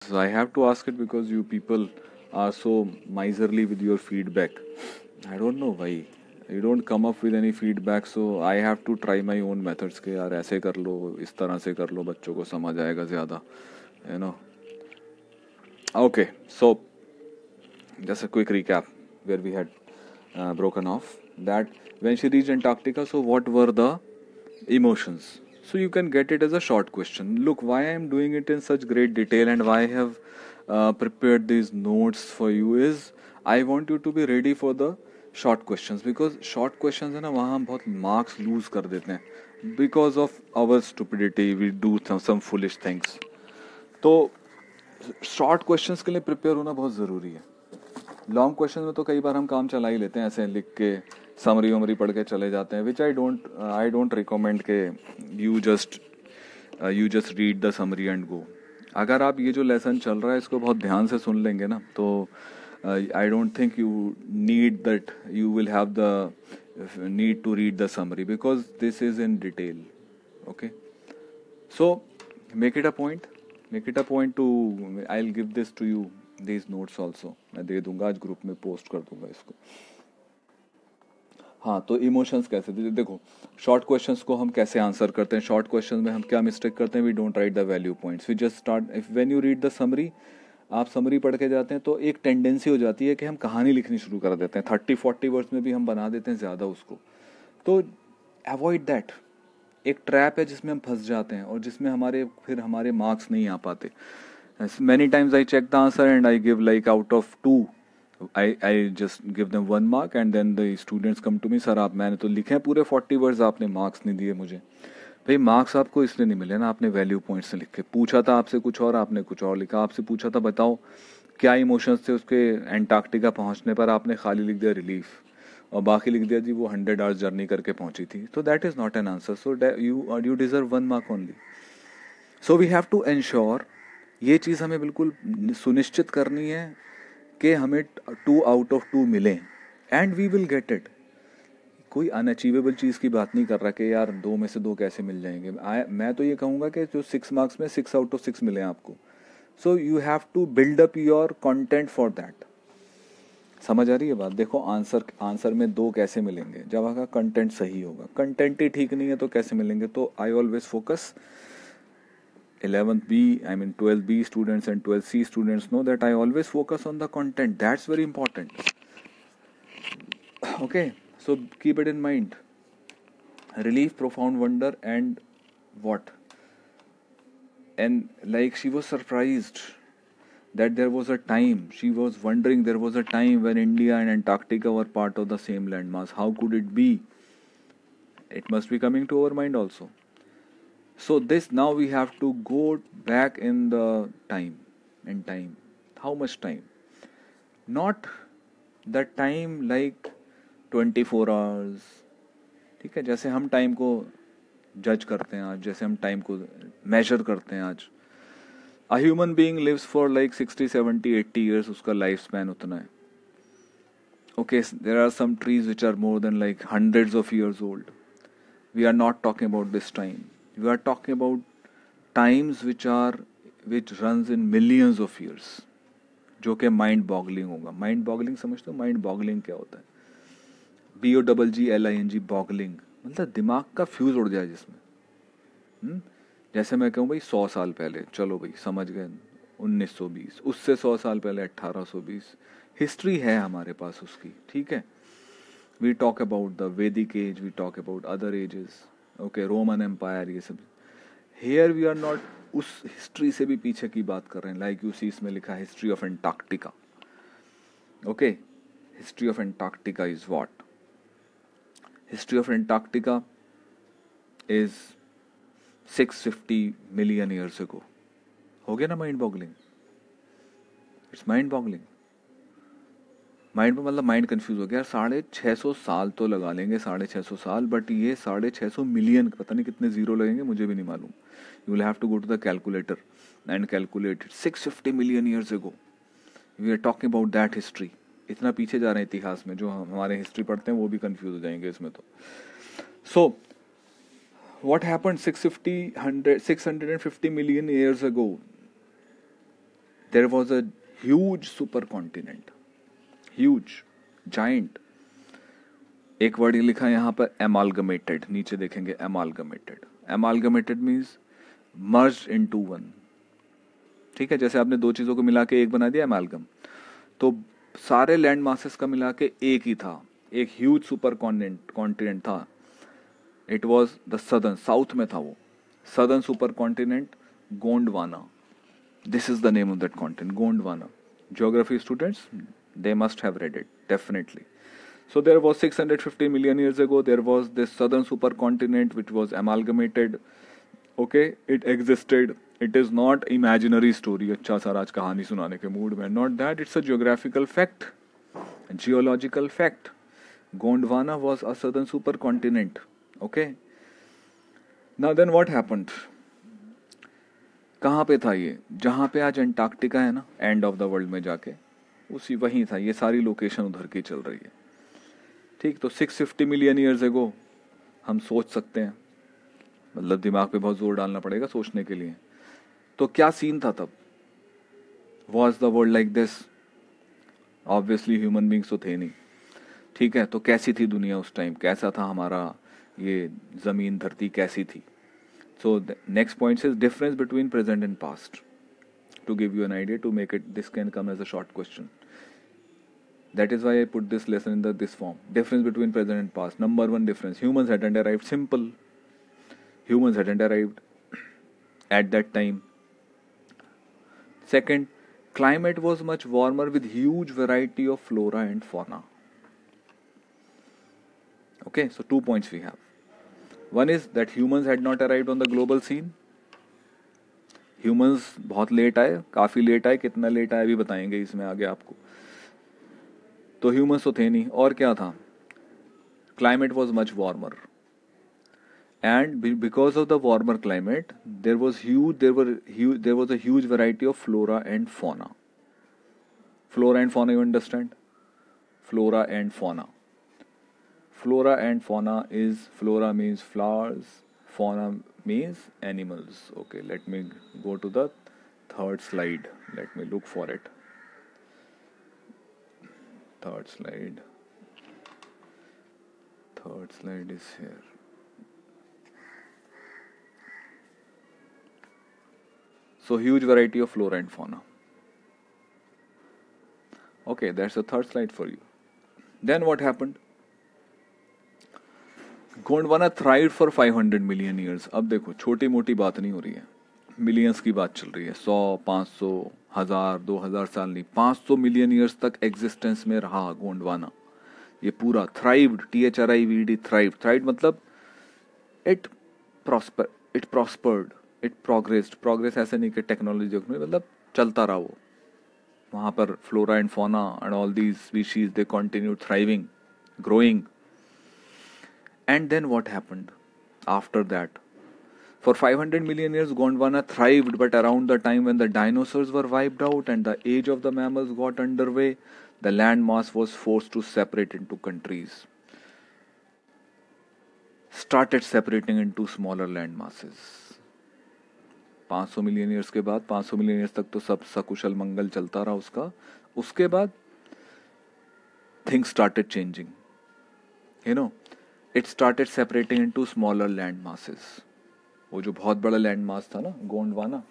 So I have to ask it because you people are so miserly with your feedback. I don't know why. You don't come up with any feedback, so I have to try my own methods के यार ऐसे कर लो, इस तरह से कर लो, बच्चों को समझ आएगा ज़्यादा, you know. Okay, so just a quick recap where we had broken off that when she reached Antarctica, so what were the emotions? So you can get it as a short question. Look, why I am doing it in such great detail and why I have prepared these notes for you is I want you to be ready for the short questions because short questions है ना वहाँ हम बहुत marks lose कर देते हैं because of our stupidity we do some foolish things. तो short questions के लिए प्रिपेयर होना बहुत ज़रूरी है. लॉन्ग क्वेश्चन में तो कई बार हम काम चला ही लेते हैं ऐसे लिख के समरी वमरी पढ़ के चले जाते हैं विच आई डोंट रिकमेंड के you just read the summary and go. अगर आप ये जो लेसन चल रहा है इसको बहुत ध्यान से सुन लेंगे ना तो I don't think you need that you will have the need to read the summary because this is in detail. Okay, so make it a point to I will give this to you these notes also. मैं दे दूंगा आज group में post कर दूंगा इसको. हाँ, तो emotions कैसे देखो शॉर्ट क्वेश्चंस को हम कैसे आंसर करते हैं. शॉर्ट क्वेश्चंस में हम क्या मिस्टेक करते हैं we don't write the value points we just start. If when you read the summary आप समरी पढ़ के जाते हैं तो एक टेंडेंसी हो जाती है कि हम कहानी लिखनी शुरू कर देते हैं 30-40 वर्ड्स में भी हम बना देते हैं ज़्यादा उसको. तो अवॉइड दैट. एक ट्रैप है जिसमें हम फंस जाते हैं और जिसमें हमारे मार्क्स नहीं आ पाते. Many times I check the answer and I give like out of 2 I just give them 1 mark and then the students come to me sir आप मैंने तो लिखे हैं पूरे 40 वर्ड्स आपने मार्क्स नहीं दिए मुझे. भाई मार्क्स आपको इसलिए नहीं मिले ना आपने वैल्यू पॉइंट्स से लिखे. पूछा था आपसे कुछ और आपने कुछ और लिखा. आपसे पूछा था बताओ क्या इमोशंस थे उसके एंटार्क्टिका पहुंचने पर आपने खाली लिख दिया रिलीफ और बाकी लिख दिया जी वो 100 आवर्स जर्नी करके पहुंची थी. तो that is not an answer. So you deserve 1 mark only. So we have to ensure ये चीज़ हमें बिल्कुल सुनिश्चित करनी है कि हमें 2 आउट ऑफ 2 मिलें and we will get it. कोई अनअचीवेबल चीज़ की बात नहीं कर रहा कि यार 2 में से 2 कैसे मिल जाएंगे. मैं तो ये कहूँगा कि जो 6 मार्क्स में 6 आउट ऑफ 6 मिले आपको. So you have to build up your content for that. समझ आ रही है बात. देखो आंसर में 2 कैसे मिलेंगे जब आपका कंटेंट सही होगा. कंटेंट ही ठीक नहीं है तो कैसे मिलेंगे. तो I always focus 11th B, I mean 12th B students and 12th C students know that I always focus on the content. That's very important. Okay, so keep it in mind. Relief, profound wonder and what? And like she was surprised that there was a time, she was wondering there was a time when India and Antarctica were part of the same landmass. How could it be? It must be coming to our mind also. So this now we have to go back in the time. How much time? Not the time like 24 hours. ठीक है, जैसे हम time को जज करते हैं आज, जैसे हम टाइम को मेजर करते हैं आज. A human being lives for like 60, 70, 80 years. उसका लाइफ स्पैन उतना है. Okay, there are some trees which are more than like hundreds of years old. We are not talking about this time. We are talking about times which runs in millions of years. जो कि mind boggling होगा. Mind boggling समझते हो. Mind boggling क्या होता है. BOGGLING boggling मतलब दिमाग का फ्यूज उड़ जाए जिसमें. जैसे मैं कहूँ भाई 100 साल पहले, चलो भाई समझ गए 1920, उससे 100 साल पहले 1820. हिस्ट्री है हमारे पास उसकी. ठीक है. We talk about the Vedic age, we talk about other ages. Okay, Roman Empire, ये सब. हेयर वी आर नॉट उस हिस्ट्री से भी पीछे की बात कर रहे हैं. लाइक यू सी इसमें लिखा है history of Antarctica. Okay, history of Antarctica is what? History of Antarctica is 650 million years अगो. हो गया ना mind boggling. It's mind boggling. Mind मतलब माइंड कंफ्यूज हो गया. 650 साल तो लगा लेंगे, 650 साल, बट ये 650 मिलियन, पता नहीं कितने जीरो लगेंगे मुझे भी नहीं मालूम. You will have to go to the calculator and calculate it. 650 million years ago we are talking about that history. इतना पीछे जा रहे हैं इतिहास में. जो हमारे हिस्ट्री पढ़ते हैं वो भी कंफ्यूज हो जाएंगे इसमें. तो सो what happened 650 million years ago? There was a huge super continent, huge, giant. एक वर्ड लिखा है यहाँ पर एमालगमेटेड, नीचे देखेंगे amalgamated. Amalgamated means merged into one. ठीक है, जैसे आपने दो चीजों को मिला के एक बना दिया एमालगम, तो सारे लैंड मासेस का मिला के एक ही था, एक ह्यूज सुपर कॉन्टिनेंट था। It was the southern, south में था वो southern super continent Gondwana. This is the name of that continent, Gondwana. Geography students, they must have read it, definitely. So there was 650 million years ago, there was this southern supercontinent which was amalgamated. Okay, it existed. It is not imaginary story. अच्छा sir आज कहानी सुनाने के mood में, not that, it's a geographical fact, a geological fact. Gondwana was a southern supercontinent. Okay. Now then what happened? कहाँ पे था ये? जहाँ पे आज अंटार्कटिका है ना, एंड ऑफ द वर्ल्ड में जाके, उसी वहीं था। ये सारी लोकेशन उधर की चल रही है। ठीक, तो 650 मिलियन ईयर्स एगो हम सोच सकते हैं, मतलब दिमाग पे बहुत जोर डालना पड़ेगा सोचने के लिए। तो क्या सीन था तब? Was the world like this? Obviously human beings तो थे नहीं। ठीक है, तो कैसी थी दुनिया उस टाइम, कैसा था हमारा ये जमीन धरती कैसी थी? So the next point is difference between present and past. To give you an idea, to make it, this can come as a short question. That is why I put this lesson in this form. Difference between present and past. Number one difference: humans hadn't arrived. Simple. Humans hadn't arrived at that time. Second, climate was much warmer with huge variety of flora and fauna. Okay, so 2 points we have. One is that humans had not arrived on the global scene. Humans बहुत late आए, काफी late आए, कितना late आए भी बताएंगे इसमें आगे आपको। तो ह्यूमंस तो थे नहीं, और क्या था? Climate was much warmer, and because of the warmer climate there was a huge variety of flora and fauna. Flora and fauna, you understand? Flora and fauna. Flora and fauna is, flora means flowers, fauna means animals. Okay, let me go to the third slide. Let me look for it. Third slide. Third slide is here. So huge variety of flora and fauna. Okay, that's the third slide for you. Then what happened? Gondwana thrived for 500 million years. अब देखो, छोटी मोटी बात नहीं हो रही है, millions की बात चल रही है. 100, 500, 1000, 2000 साल नहीं, 500 मिलियन ईयर्स तक एग्जिस्टेंस में रहा गोंडवाना. ये पूरा थ्राइव्ड, THRIVED, थ्राइव्ड. थ्राइव्ड मतलब it prospered, it progressed. Progress ऐसे नहीं कि टेक्नोलॉजी, मतलब चलता रहा वो. वहां पर flora and fauna and all these species, they continue thriving, growing. And then what happened after that? For 500 million years, Gondwana thrived, but around the time when the dinosaurs were wiped out and the age of the mammals got underway, the land mass was forced to separate into countries. Started separating into smaller land masses. 500 million years के बाद, 500 million years तक तो सब सकुशल मंगल चलता रहा उसका. उसके बाद things started changing. You know, it started separating into smaller land masses. वो जो बहुत बड़ा लैंड मास था ना गोंडवाना,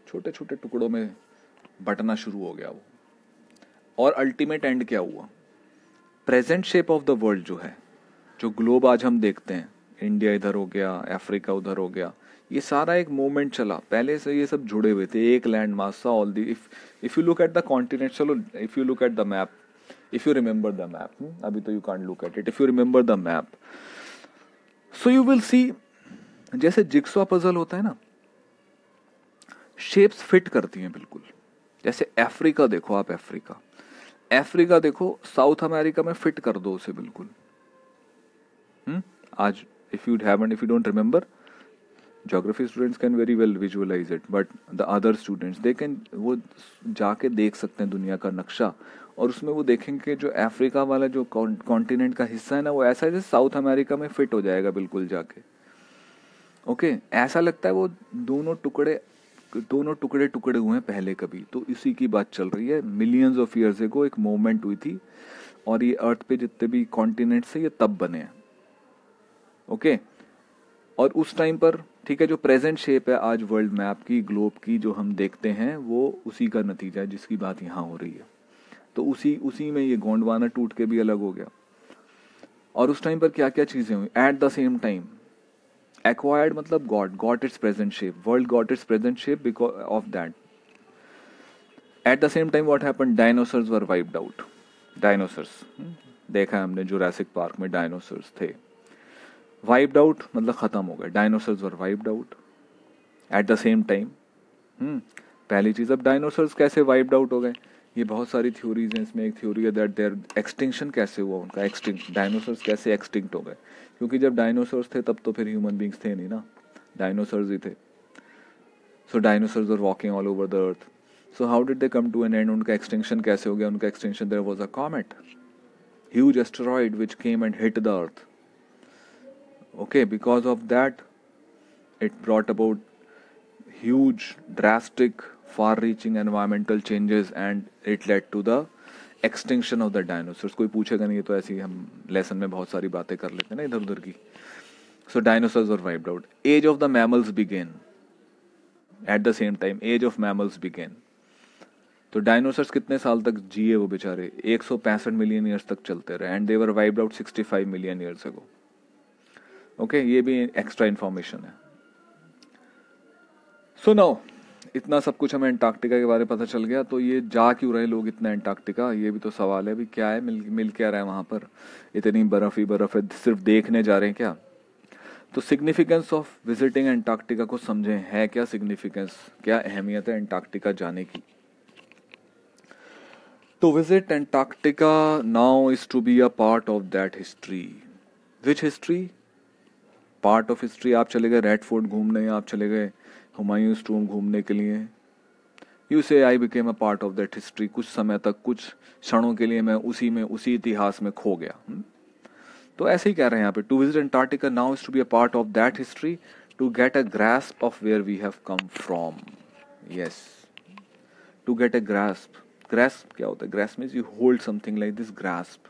छोटे छोटे टुकड़ों में बटना शुरू हो गया वो. और अल्टीमेट एंड क्या हुआ? Present shape of the world जो है, जो ग्लोब आज हम देखते हैं, इंडिया इधर हो गया, अफ्रीका उधर हो गया, ये सारा एक मूवमेंट चला. पहले से ये सब जुड़े हुए थे, एक लैंड मास था. All the, if you look at the continent, चलो if you look at the map, if you remember the map, अभी तो you can't look at it, if you remember the map, so you will see, जैसे jigsaw puzzle होता है ना, shapes fit करती हैं बिल्कुल. जैसे अफ्रीका देखो आप, अफ्रीका देखो, साउथ अमेरिका में फिट कर दो उसे बिल्कुल. आज if you don't remember, geography students can very well visualise it, but the other students they can, वो जाके देख सकते हैं दुनिया का नक्शा, और उसमें वो देखेंगे कि जो अफ्रीका वाला जो कॉन्टिनेंट का हिस्सा है ना, वो ऐसा है जैसे साउथ अमेरिका में फिट हो जाएगा बिल्कुल जाके. ओके, ऐसा लगता है वो दोनों टुकड़े दोनों टुकड़े टुकड़े हुए हैं पहले कभी, तो इसी की बात चल रही है। मिलियंस ऑफ ईयर्स एगो एक मूवमेंट हुई थी और ये अर्थ पे जितने भी कॉन्टिनेंट्स है ये तब बने हैं। ओके, और उस टाइम पर ठीक है, जो प्रेजेंट शेप है आज वर्ल्ड मैप की, ग्लोब की, जो हम देखते हैं वो उसी का नतीजा है जिसकी बात यहाँ हो रही है। तो उसी में ये गोंडवाना टूट के भी अलग हो गया। और उस टाइम पर क्या क्या चीजें हुई at the same time. Acquired मतलब got its present shape, world got its present shape because of that. At the same time what happened, dinosaurs were wiped out. Dinosaurs देखा है हमने जुरासिक पार्क में, डायनासोर्स थे। Wiped out मतलब खत्म हो गए, dinosaurs were wiped out at the same time. पहली चीज, अब डायनासोर्स कैसे वाइप्ड आउट हो गए, ये बहुत सारी थ्योरीज हैं। इसमें एक थ्योरी है दैट देयर एक्सटिंक्शन कैसे हुआ उनका, एक्सटिंक्ट डायनासोर्स कैसे एक्सटिंक्ट हो गए, क्योंकि जब डायनासोर्स थे तब तो फिर ह्यूमन बींग्स थे नहीं ना, डायनासोर्स ही थे। So dinosaurs were walking all over the earth. So how did they come to an end, उनका एक्सटिंक्शन कैसे हो गया, उनका extinction, there was a comet, huge asteroid which came and hit the earth. Okay, because of that, it brought about huge, drastic, far-reaching environmental changes, and it led to the extinction of the dinosaurs. कोई पूछेगा नहीं, तो ऐसे ही हम lesson में बहुत सारी बातें कर लेते हैं ना इधर उधर की। So dinosaurs were wiped out. Age of the mammals began. At the same time, age of mammals began. तो डायनासोर्स कितने साल तक जिए वो बेचारे, 165 मिलियन ईयर्स तक चलते रहे, and they were wiped out 65 million years ago. Okay, ये भी एक्स्ट्रा इन्फॉर्मेशन है। सो नाउ इतना सब कुछ हमें एंटार्क्टिका के बारे में पता चल गया, तो ये जा क्यों रहे लोग इतना एंटार्क्टिका, ये भी तो सवाल है। भी क्या है, मिल क्या रहा है वहां पर, इतनी बर्फ ही बर्फ है, सिर्फ देखने जा रहे हैं क्या। तो सिग्निफिकेंस ऑफ विजिटिंग एंटार्क्टिका को समझें, है क्या सिग्निफिकेंस, क्या अहमियत है एंटार्क्टिका जाने की। To visit Antarctica now is to be a part of that history. Which history? Part of history. आप चले गए रेड फोर्ट घूमने, आप चले गए हुमायूंस टूम घूमने के लिए, यू से I became a part of that history. कुछ समय तक, कुछ क्षणों के लिए मैं उसी इतिहास में खो गया। तो ऐसे ही कह रहे हैं यहाँ पे, to visit Antarctica now is to be a part of that history, to get a grasp of where we have come from. Yes, to get a grasp. Grasp क्या होता है, grasp means you hold something like this, grasp.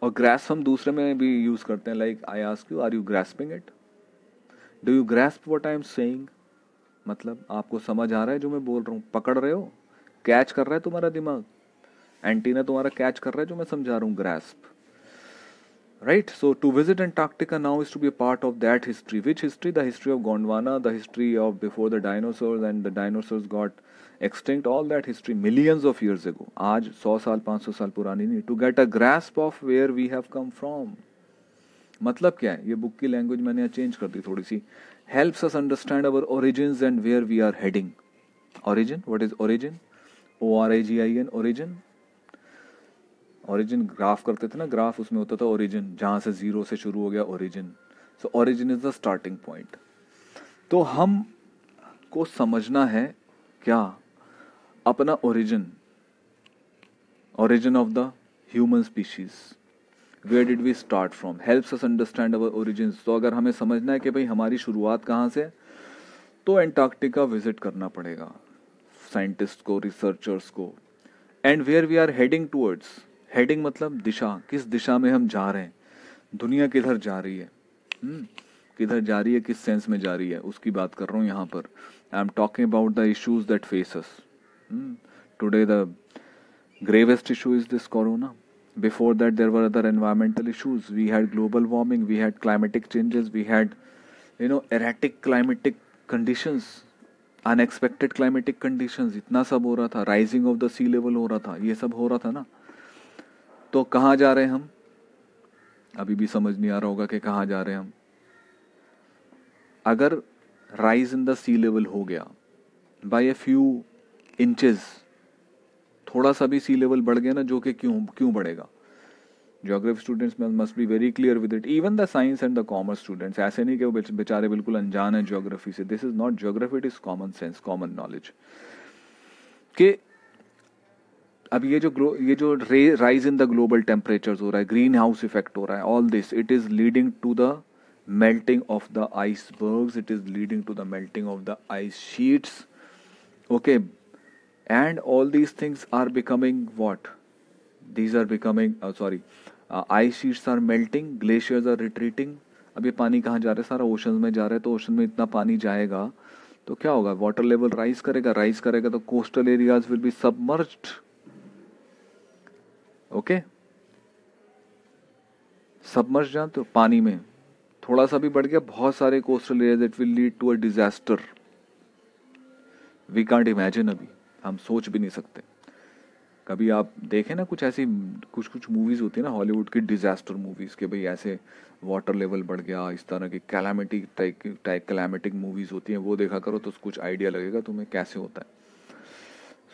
और grasp हम दूसरे में भी use करते हैं, like I ask you, are you grasping it, do you grasp what I am saying, मतलब आपको समझ आ रहा है जो मैं बोल रहा हूँ, पकड़ रहे हो, कैच कर रहा है तुम्हारा दिमाग, एंटीना तुम्हारा कैच कर रहा है जो मैं समझा रहा हूँ, grasp. Right, so to visit Antarctica now is to be a part of that history. Which history? The history of Gondwana, the history of before the dinosaurs and the dinosaurs got extinct, all that history millions of years ago. आज 100 साल 500 साल पुरानी नहीं। To get a grasp of where we have come from. मतलब क्या है, ये book की लैंग्वेज मैंने यहाँ चेंज कर दी थोड़ी सी। Helps us understand our origins and where we are heading. Origin, what is origin? ORIGIN, origin. Origin graph करते थे ना, ग्राफ उसमें होता था ओरिजिन, जहां से जीरो से शुरू हो गया origin. So origin is the starting point. तो हम को समझना है क्या अपना origin, origin of the human species, where did we start from, helps us understand our origins. तो अगर हमें समझना है कि भाई हमारी शुरुआत कहाँ से, तो एंटार्क्टिका विजिट करना पड़ेगा साइंटिस्ट को, रिसर्चर्स को। And where we are heading towards, heading मतलब दिशा, किस दिशा में हम जा रहे हैं, दुनिया किधर जा रही है, किधर जा रही है, किस सेंस में जा रही है, उसकी बात कर रहा हूँ यहाँ पर। I am talking about the issues that face us today. The gravest issue is this corona. Before that there were other environmental issues, we had global warming, we had climatic changes, we had erratic climatic conditions, unexpected climatic conditions, इतना सब हो रहा था, rising of the sea level हो रहा था, ये सब हो रहा था ना। तो कहाँ जा रहे हैं हम, अभी भी समझ नहीं आ रहा होगा कि कहाँ जा रहे हैं हम। अगर rise in the sea level हो गया बाय ए फ्यू इंचेस, थोड़ा सा भी सी लेवल बढ़ गया ना, जो कि क्यों बढ़ेगा, geography students must be very clear with it, even the science and the commerce students. ऐसे नहीं कि वो बेचारे बिल्कुल अनजान है ज्योग्राफी से, this is not geography, it is common sense, common knowledge. कि अब ये जो rise in the global temperatures हो रहा है, ग्रीन हाउस इफेक्ट हो रहा है, all this it is leading to the melting of the icebergs, it is leading to the melting of the ice sheets. Okay, and all these things are becoming what? These are becoming ice sheets are melting, glaciers are retreating. अब ये पानी कहाँ जा रहा है? सारा ocean में जा रहा है. तो ओशन में इतना पानी जाएगा तो क्या होगा? वाटर लेवल राइज करेगा तो coastal areas will be submerged. Okay, submerge जान तो पानी में थोड़ा सा भी बढ़ गया, बहुत सारे coastal areas, it will lead to a disaster. We can't imagine. अभी हम सोच भी नहीं सकते. कभी आप देखें ना कुछ ऐसी कुछ मूवीज होती है ना हॉलीवुड की, डिजास्टर मूवीज के, भाई ऐसे वाटर लेवल बढ़ गया, इस तरह की कैलामिटिक मूवीज होती हैं, वो देखा करो तो कुछ आइडिया लगेगा तुम्हें कैसे होता है.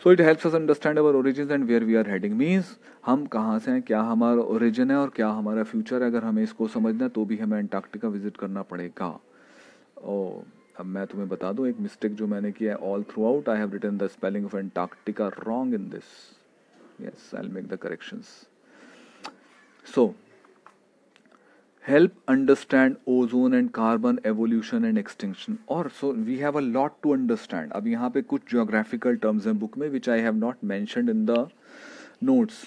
So it helps us understand our origin and where we are heading. Means हम कहाँ से हैं, क्या हमारा ओरिजिन है और क्या हमारा फ्यूचर है. अगर हमें इसको समझना है तो भी हमें अंटार्कटिका विजिट करना पड़ेगा. ओ, अब मैं तुम्हें बता दूं एक मिस्टेक जो मैंने किया है. All throughout I have written the spelling of Antarctica wrong in this. Yes, I'll make the corrections. So, help understand ozone and carbon evolution and extinction. Or so we have a lot to understand. अब यहाँ पे कुछ geographical terms हैं book में which I have not mentioned in the notes.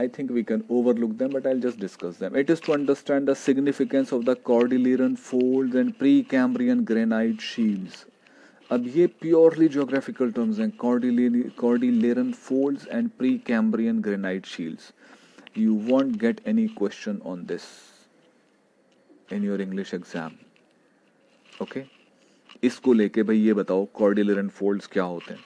I think we can overlook them, but I'll just discuss them. It is to understand the significance of the Cordilleran folds and Precambrian granite shields. अब ये purely geographical terms हैं. Cordilleran folds and Precambrian granite shields. You won't get any question on this in your English exam. Okay, इसको लेके भाई ये बताओ कॉर्डिलेरन folds क्या होते हैं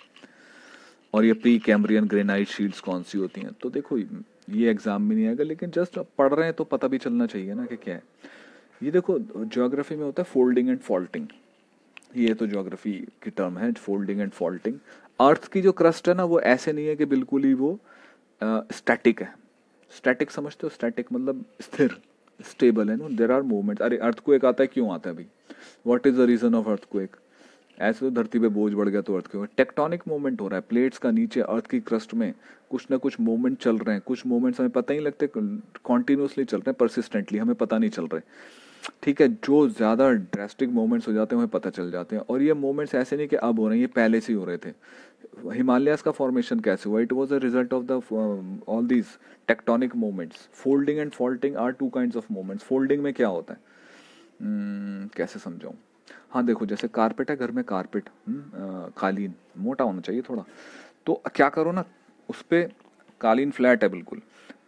और ये प्री कैम्ब्रियन ग्रेनाइट शील्ड्स कौन सी होती हैं. तो देखो ये एग्जाम में नहीं आएगा, लेकिन जस्ट पढ़ रहे हैं तो पता भी चलना चाहिए ना कि क्या है. ये देखो ज्योग्राफी में होता है फोल्डिंग एंड फॉल्टिंग. ये तो ज्योग्राफी की टर्म है, फोल्डिंग एंड फॉल्टिंग. अर्थ की जो क्रस्ट है ना वो ऐसे नहीं है कि बिल्कुल ही वो स्टैटिक है. स्टैटिक समझते हो? स्टैटिक मतलब स्थिर, स्टेबल है. No, there are movements. अरे अर्थक्वेक आता है, क्यों आता है भाई? What is the reason of earthquake? ऐसे तो धरती पे बोझ बढ़ गया तो अर्थक्वेक. टेक्टोनिक मूवमेंट हो रहा है प्लेट्स का नीचे अर्थ की क्रस्ट में. कुछ ना कुछ मूवमेंट चल रहे हैं. कुछ मूवमेंट्स हमें पता ही नहीं लगते, कॉन्टिन्यूसली चल रहे हैं, परसिस्टेंटली, हमें पता नहीं चल रहे. ठीक है, जो ज़्यादा ड्रास्टिक मोमेंट्स हो जाते हैं हमें पता चल जाते हैं. और ये मोमेंट्स ऐसे नहीं कि अब हो रहे हैं, ये पहले से ही हो रहे थे. हिमालयास का फॉर्मेशन कैसे हुआ? It was a result of the all these tectonic moments. Folding and faulting are two kinds of moments. Folding में क्या होता है, कैसे समझाऊं? हाँ देखो, जैसे कारपेट है घर में, कारपेट कालीन मोटा होना चाहिए थोड़ा. तो क्या करो ना, उस पर कालीन फ्लैट है बिल्कुल,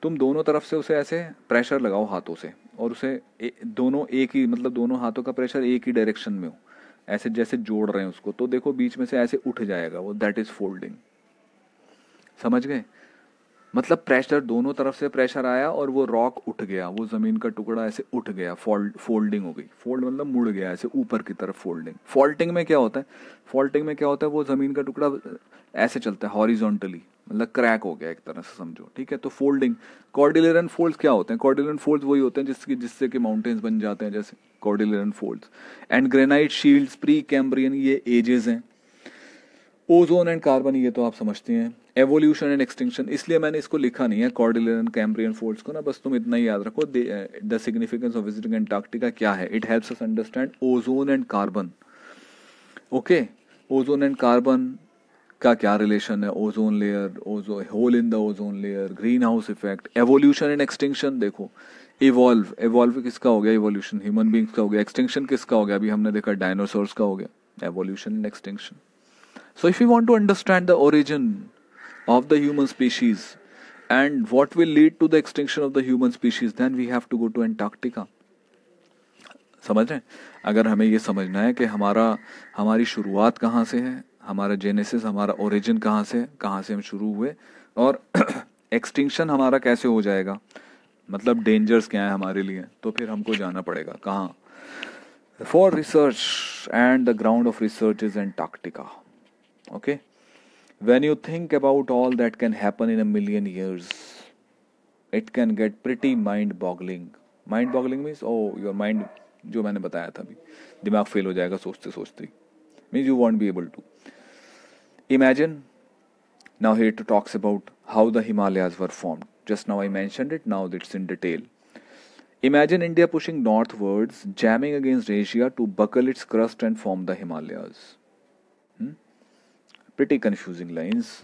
तुम दोनों तरफ से उसे ऐसे प्रेशर लगाओ हाथों से, और उसे दोनों एक ही, मतलब दोनों हाथों का प्रेशर एक ही डायरेक्शन में हो, ऐसे जैसे जोड़ रहे हैं उसको, तो देखो बीच में से ऐसे उठ जाएगा वो. That is folding. समझ गए? मतलब प्रेशर, दोनों तरफ से प्रेशर आया और वो रॉक उठ गया, वो जमीन का टुकड़ा ऐसे उठ गया. फोल्डिंग हो गई. फोल्ड मतलब मुड़ गया ऐसे ऊपर की तरफ. फोल्डिंग. फॉल्टिंग में क्या होता है? फॉल्टिंग में क्या होता है, वो जमीन का टुकड़ा ऐसे चलता है हॉरिजॉन्टली, मतलब क्रैक हो गया एक तरह से समझो. ठीक है, तो फोल्डिंग. कॉर्डिलेरन फोल्ड्स क्या होते हैं? कॉर्डिलेरन फोल्ड्स वही होते हैं जिससे कि माउंटेन्स बन जाते हैं, जैसे cordilleran folds. And granite shields, Precambrian, ये एजेस हैं. ओजोन एंड कार्बन, ये तो आप समझते हैं. एवोल्यूशन एंड एक्सटिंक्शन, इसलिए मैंने इसको लिखा नहीं है कॉर्डिलेरन कैम्ब्रियन फोल्ड्स को ना, बस तुम इतना ही याद रखो. The significance of visiting Antarctica क्या है? It helps us understand ozone and carbon. Okay, ozone and carbon का क्या रिलेशन है? Ozone layer, ozone hole in the ozone layer, green house effect. Evolution and extinction, देखो evolve किसका हो गया? Evolution. Human beings का हो गया. एक्सटिंक्शन किसका हो गया? अभी हमने देखा डायनासोर्स का हो गया. Evolution and extinction. So if we want to understand the origin of the human species and what will lead to the extinction of the human species, then we have to go to Antarctica. समझ रहे हैं? अगर हमें ये समझना है कि हमारी शुरुआत कहाँ से है, हमारा जेनेसिस, हमारा ओरिजिन कहाँ से हम शुरू हुए, और एक्सटिंक्शन हमारा कैसे हो जाएगा, मतलब डेंजर्स क्या है हमारे लिए, तो फिर हमको जाना पड़ेगा कहाँ? For research, and the ground of research is Antarctica. Okay, when you think about all that can happen in a million years, it can get pretty mind-boggling. Mind-boggling means, oh, your mind, जो मैंने बताया था अभी, दिमाग fail हो जाएगा सोचते सोचते. Means you won't be able to imagine. Now here to talks about how the Himalayas were formed. Just now I mentioned it, now it's in detail. Imagine India pushing northwards, jamming against Asia to buckle its crust and form the Himalayas. Pretty confusing lines.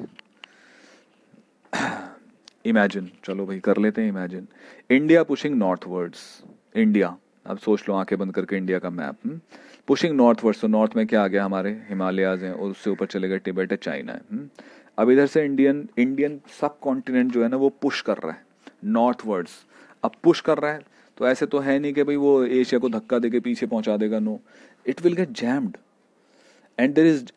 Imagine, चलो भाई कर लेते हैं imagine. India pushing northwards. India, अब सोच लो आंखें बंद करके इंडिया का मैप. पुशिंग नॉर्थवर्ड्स, तो नॉर्थ में क्या आ गया, हमारे हिमालयाज हैं और उससे ऊपर चले गए टिबेट है, चाइना है. अब इधर से इंडियन सब कॉन्टिनेंट जो है ना वो पुश कर रहा है नॉर्थवर्ड्स. अब पुश कर रहा है तो ऐसे तो है नहीं कि भाई वो एशिया को धक्का देके पीछे पहुंचा देगा. No, it will get jammed. And there is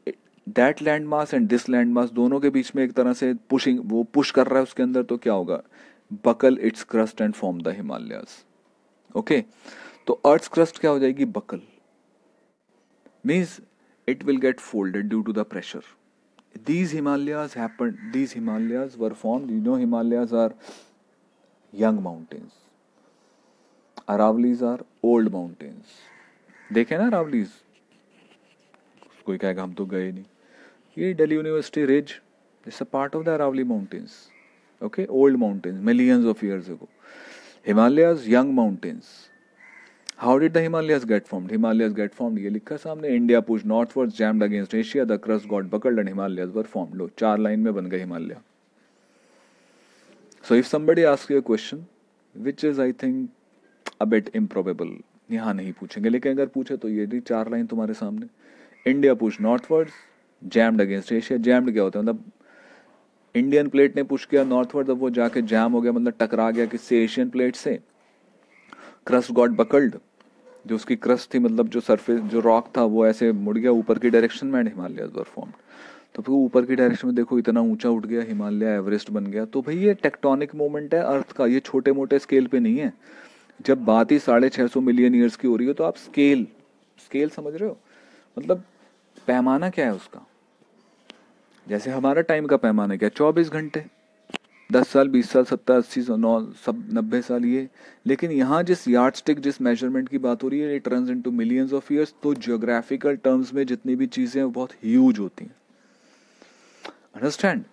that land mass and this land mass, दोनों के बीच में एक तरह से पुशिंग, वो पुश कर रहा है उसके अंदर. तो क्या होगा, buckle its crust and form the Himalayas. Okay, तो अर्थ क्रस्ट क्या हो जाएगी, buckle. Means it will get folded due to the pressure. These Himalayas were formed, you know, Himalayas are young mountains. Aravallis are old mountains. देखे ना अरावलीज, कोई कहेगा हम तो गए नहीं. ये Delhi university ridge is a part of the Aravalli mountains. Okay, old mountains, millions of years ago. Himalayas young mountains. How did the Himalayas get formed? Himalayas get formed, ये लिखा सामने, India push northwards, jammed against Asia, the crust got buckled and Himalayas were formed. लो, 4 line में बन गए Himalaya. So if somebody ask you a question which is I think a bit improbable, यहाँ नहीं पूछेंगे, लेकिन अगर पूछे तो ये 4 लाइन तुम्हारे सामने. India push northwards, jammed against Asia. Jammed क्या होता है, मतलब इंडियन प्लेट ने पुश किया नॉर्थवर्ड, अब वो जाके जैम हो गया, मतलब टकरा गया किससे, एशियन प्लेट से. क्रस्ट गॉट बकल्ड, जो उसकी क्रस्ट थी, मतलब जो सरफेस, जो रॉक था, वो ऐसे मुड़ गया ऊपर की डायरेक्शन में, एंड हिमालयाज वर फॉर्म्ड. तो फिर ऊपर की डायरेक्शन में देखो इतना ऊंचा उठ गया, हिमालय एवरेस्ट बन गया. तो भाई ये टेक्टोनिक मूवमेंट है अर्थ का, ये छोटे मोटे स्केल पे नहीं है. जब बात ही 650 मिलियन ईयर्स की हो रही हो तो आप स्केल समझ रहे हो, मतलब पैमाना क्या है उसका. जैसे हमारा टाइम का पैमाना क्या, 24 घंटे, 10 साल, 20 साल, 70, 80, 90 साल ये. लेकिन यहाँ जिस यार्डस्टिक, जिस मेजरमेंट की बात हो रही है, it runs into millions of years. तो जियोग्राफिकल टर्म्स में जितनी भी चीजें हैं वो बहुत ह्यूज होती हैं. Understand?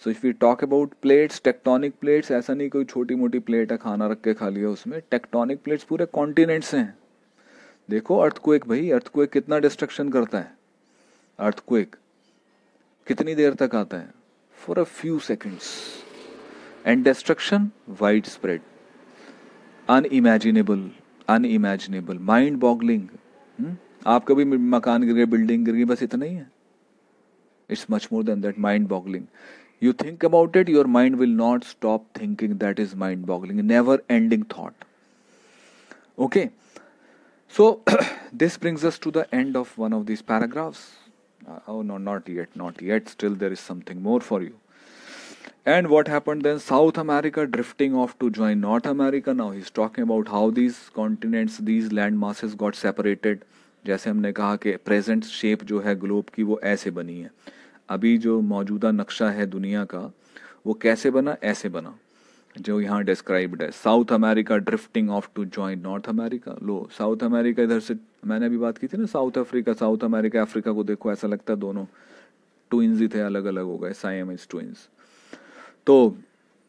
So if we talk about plates, tectonic plates, ऐसा नहीं कोई छोटी मोटी प्लेट है खाना रख के खा लिया उसमें. टेक्टोनिक प्लेट्स पूरे कॉन्टिनेंट्स हैं. देखो अर्थक्वेक, भाई अर्थक्वेक कितना डिस्ट्रक्शन करता है. अर्थक्वेक कितनी देर तक आता है, for a few seconds, and destruction wide spread, unimaginable, mind boggling. आप कभी मकान गिर गए, बिल्डिंग गिर गई, बस इतना ही है. It's much more than that, mind-boggling. You think about it, your mind will not stop thinking. That is mind-boggling, never-ending thought. Okay, so this brings us to the end of one of these paragraphs. Oh no, not yet. Still, there is something more for you. And what happened then? South America drifting off to join North America. Now he's talking about how these continents, these land masses got separated. जैसे हमने कहा कि present shape जो है globe की वो ऐसे बनी है. अभी जो मौजूदा नक्शा है दुनिया का वो कैसे बना, ऐसे बना जो यहाँ डिस्क्राइब्ड है. South America drifting off to join North America. लो, साउथ अमेरिका इधर से, मैंने अभी बात की थी ना, South Africa, South America, Africa को देखो ऐसा लगता है दोनों ट्विंस ही थे, अलग अलग हो गए, साइमस ट्विंस. तो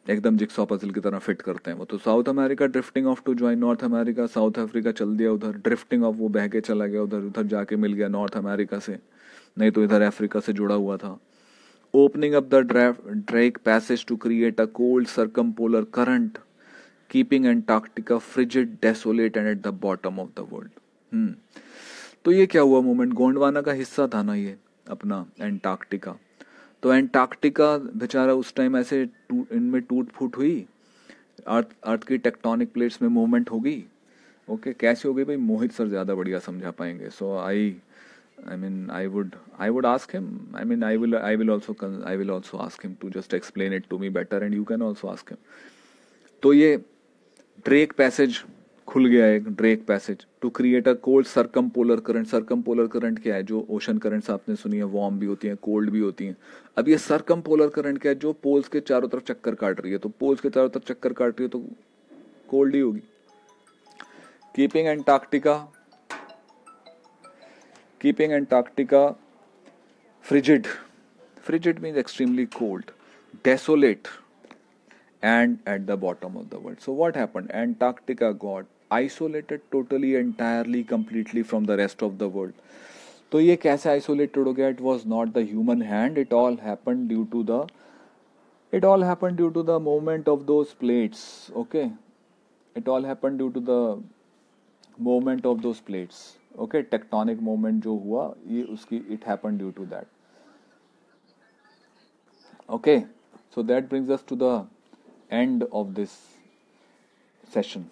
एकदम जिक्सॉ पजल की तरह फिट करते हैं वो. तो South America drifting off to join North America. South Africa चल दिया उधर, ड्रिफ्टिंग ऑफ, वो बह के चला गया उधर, उधर जाके मिल गया नॉर्थ अमेरिका से, नहीं तो इधर अफ्रीका से जुड़ा हुआ था. Opening up the Drake passage to create a cold circumpolar current, keeping Antarctica frigid, desolate and at the bottom of the world. तो ये क्या हुआ मूवमेंट, गोंडवाना का हिस्सा था ना ये अपना एंटार्क्टिका. तो एंटार्क्टिका बेचारा उस टाइम ऐसे इनमें टूट फूट हुई, अर्थ की टेक्टोनिक प्लेट्स में मूवमेंट हो गई. ओके, कैसे हो गई भाई, मोहित सर ज्यादा बढ़िया समझा पाएंगे. सो I would ask him. I will also ask him to just explain it to me better, and you can also ask him. तो ये ड्रेक पैसेज खुल गया, एक Drake passage to create a cold circumpolar current. Circumpolar current क्या है, जो ocean currents आपने सुनी है, वार्म भी होती हैं, कोल्ड भी होती हैं. अब ये सर्कमपोलर करंट क्या है, जो पोल्स के चारों तरफ चक्कर काट रही है. तो पोल्स के चारों तरफ चक्कर काट रही है तो कोल्ड ही होगी. Keeping Antarctica frigid means extremely cold, desolate, and at the bottom of the world. So what happened? Antarctica got isolated totally entirely completely from the rest of the world. तो ये कैसे आइसोलेटेड हो गया? It was not the human hand, it all happen due to the movement of those plates. Okay, it all happened due to the movement of those plates. Okay, tectonic movement जो हुआ ये उसकी it happened due to that. Okay, so that brings us to the end of this session.